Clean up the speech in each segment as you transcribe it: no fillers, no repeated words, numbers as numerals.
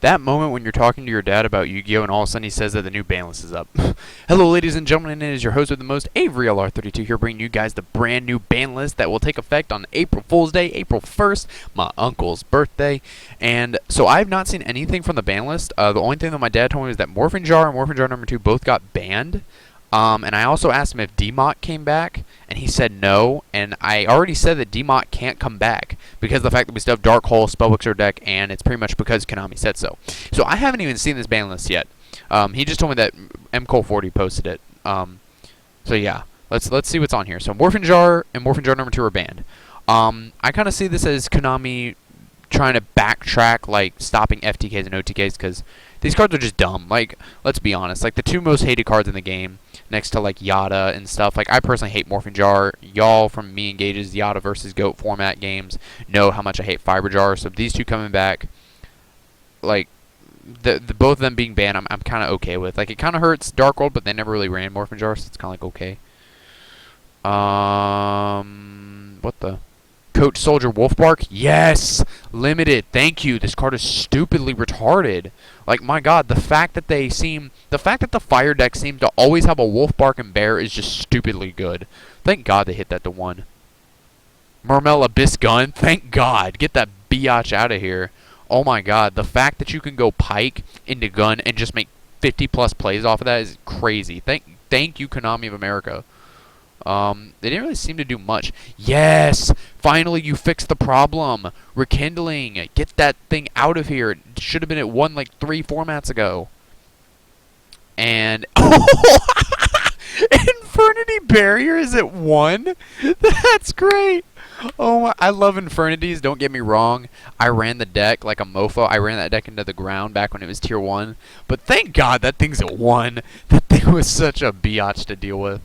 That moment when you're talking to your dad about Yu-Gi-Oh! And all of a sudden he says that the new ban list is up. Hello, ladies and gentlemen, it is your host with the most, Avery LR32 here, bringing you guys the brand new ban list that will take effect on April Fool's Day, April 1st, my uncle's birthday. And so I have not seen anything from the ban list. The only thing that my dad told me was that Morphing Jar and Morphing Jar number 2 both got banned. And I also asked him if DMOC came back, and he said no. And I already said that DMOC can't come back because of the fact that we still have Dark Hole, Spellbooks deck, and it's pretty much because Konami said so. So I haven't even seen this ban list yet. He just told me that MCole40 posted it. So yeah, let's see what's on here. So Morphing Jar and Morphing Jar number 2 are banned. I kind of see this as Konami trying to backtrack, like stopping FTKs and OTKs, because these cards are just dumb. Like, let's be honest. Like, the two most hated cards in the game, next to, like, Yada and stuff. Like, I personally hate Morphing Jar. Y'all from Me Engage's Yada versus Goat format games know how much I hate Fiber Jar. So these two coming back, like, the both of them being banned, I'm kind of okay with. Like, it kind of hurts Dark World, but they never really ran Morphing Jar, so it's kind of like okay. What the? Coach Soldier Wolfbark? Yes! Limited. Thank you. This card is stupidly retarded. Like, my god, the fact that the fire deck seems to always have a Wolfbark and Bear is just stupidly good. Thank god they hit that to 1. Mermel Abyss Gun? Thank god. Get that biatch out of here. Oh my god, the fact that you can go Pike into Gun and just make 50 plus plays off of that is crazy. Thank you, Konami of America. They didn't really seem to do much. Yes! Finally, you fixed the problem. Rekindling. Get that thing out of here. It should have been at 1 like 3 formats ago. And Infernity Barrier is at 1? That's great. Oh my, I love Infernities, don't get me wrong. I ran the deck like a mofo. I ran that deck into the ground back when it was tier 1. But thank god that thing's at 1. That thing was such a biatch to deal with.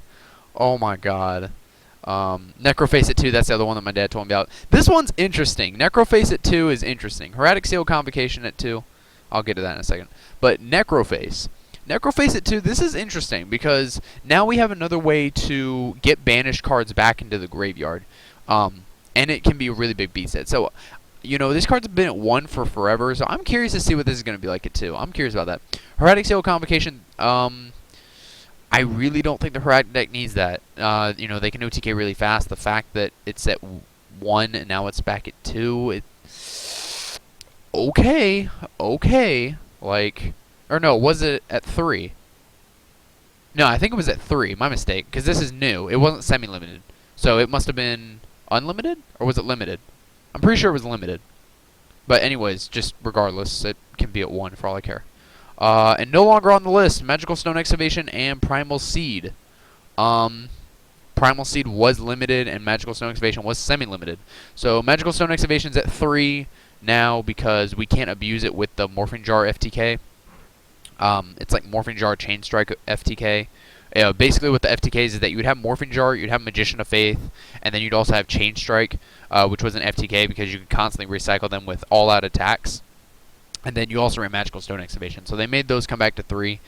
Oh my god. Necroface at 2, that's the other one that my dad told me about. This one's interesting. Necroface at 2 is interesting. Heretic Seal Convocation at 2. I'll get to that in a second. But Necroface. Necroface at 2, this is interesting because now we have another way to get banished cards back into the graveyard. And it can be a really big beat set. So, you know, these cards have been at 1 for forever, so I'm curious to see what this is going to be like at 2. I'm curious about that. Heretic Seal Convocation, I really don't think the Heretic deck needs that. You know, they can OTK really fast. The fact that it's at 1 and now it's back at 2, okay. Like, or no, was it at 3? No, I think it was at 3. My mistake, because this is new. It wasn't semi-limited. So it must have been unlimited? Or was it limited? I'm pretty sure it was limited. But anyways, just regardless, it can be at 1 for all I care. And no longer on the list, Magical Stone Excavation and Primal Seed. Primal Seed was limited and Magical Stone Excavation was semi-limited. So Magical Stone Excavation's at 3 now because we can't abuse it with the Morphing Jar FTK. It's like Morphing Jar Chain Strike FTK. Basically what the FTKs is that you would have Morphing Jar, you'd have Magician of Faith, and then you'd also have Chain Strike, which was an FTK because you could constantly recycle them with all-out attacks. And then you also ran Magical Stone Excavation. So they made those come back to 3,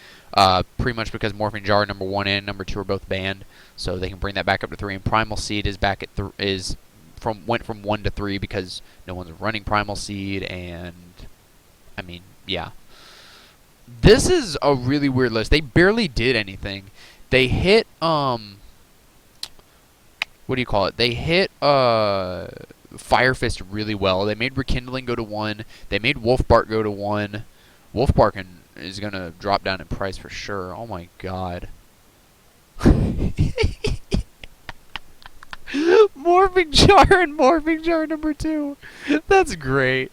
pretty much because Morphing Jar number 1 and number 2 are both banned. So they can bring that back up to 3. And Primal Seed is back at went from 1 to 3 because no one's running Primal Seed. And I mean, yeah, this is a really weird list. They barely did anything. They hit what do you call it? They hit Fire Fist really well. They made Rekindling go to 1. They made Wolfbark go to 1. Wolfbark is going to drop down in price for sure. Oh my god. Morphing Jar and Morphing Jar number 2. That's great.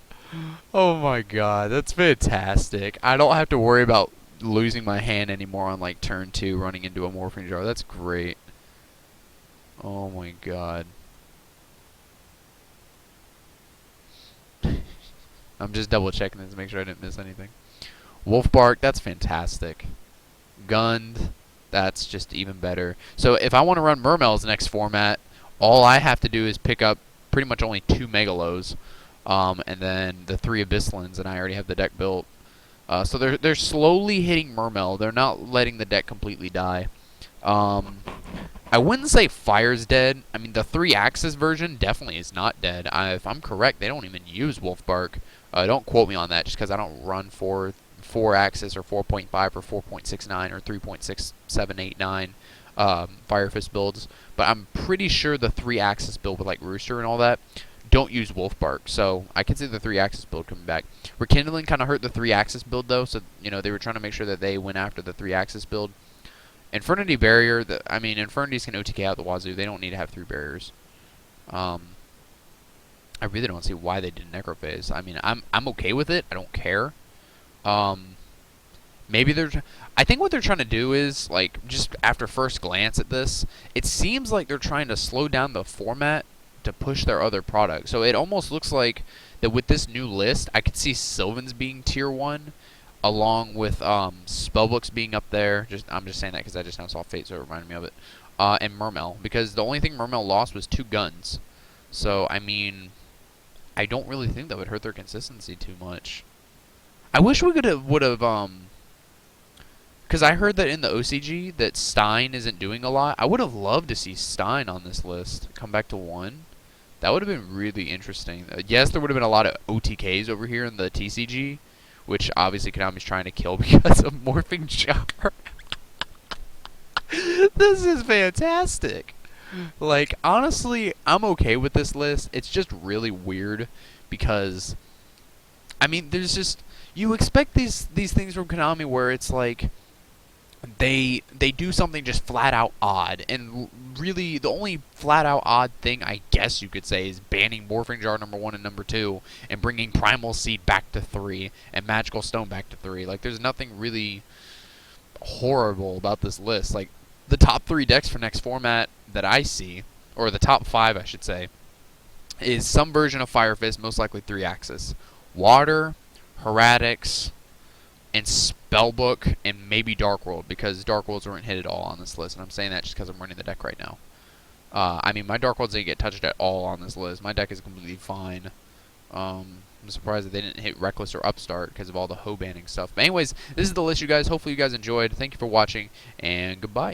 Oh my god, that's fantastic. I don't have to worry about losing my hand anymore on like turn 2 running into a Morphing Jar. That's great. Oh my god. I'm just double checking this to make sure I didn't miss anything. Wolfbark, that's fantastic. Gund, that's just even better. So if I want to run Mermel's next format, all I have to do is pick up pretty much only 2 Megalos, and then the 3 Abyssalins, and I already have the deck built. So they're slowly hitting Mermel. They're not letting the deck completely die. I wouldn't say Fire's dead. I mean, the 3-axis version definitely is not dead. If I'm correct, they don't even use Wolf Bark. Don't quote me on that, just because I don't run 4-axis or 4.5 or 4.69 or 3.6789 Fire Fist builds. But I'm pretty sure the 3-axis build with like Rooster and all that don't use Wolf Bark. So I can see the 3-axis build coming back. Rekindling kind of hurt the 3-axis build though, so they were trying to make sure that they went after the 3-axis build. Infernity Barrier, I mean, Infernities can OTK out the wazoo. They don't need to have 3 barriers. I really don't see why they did Necrophase. I mean, I'm okay with it. I don't care. Maybe I think what they're trying to do is, like, just after first glance at this, it seems like they're trying to slow down the format to push their other products. So it almost looks like that with this new list, I could see Sylvan's being tier 1. Along with Spellbooks being up there. I'm just saying that because I just now saw Fate, so it reminded me of it. And Mermail, because the only thing Mermail lost was 2 guns. So, I mean, I don't really think that would hurt their consistency too much. I wish we would have, because I heard that in the OCG that Stein isn't doing a lot. I would have loved to see Stein on this list come back to 1. That would have been really interesting. Yes, there would have been a lot of OTKs over here in the TCG, which obviously Konami's trying to kill because of Morphing Jar. This is fantastic. Like, honestly, I'm okay with this list. It's just really weird because, I mean, there's just, you expect these things from Konami where it's like, they do something just flat out odd, and really the only flat out odd thing I guess you could say is banning Morphing Jar number 1 and number 2 and bringing Primal Seed back to 3 and Magical Stone back to 3. Like, there's nothing really horrible about this list. Like, the top 3 decks for next format that I see, or the top 5 I should say, is some version of Fire Fist, most likely 3-axis. Water, Heretics, and Spellbook, and maybe Dark World, because Dark Worlds weren't hit at all on this list, and I'm saying that just because I'm running the deck right now. I mean, my Dark Worlds didn't get touched at all on this list. My deck is completely fine. I'm surprised that they didn't hit Reckless or Upstart because of all the Ho banning stuff. But anyways, this is the list, you guys. Hopefully you guys enjoyed. Thank you for watching, and goodbye.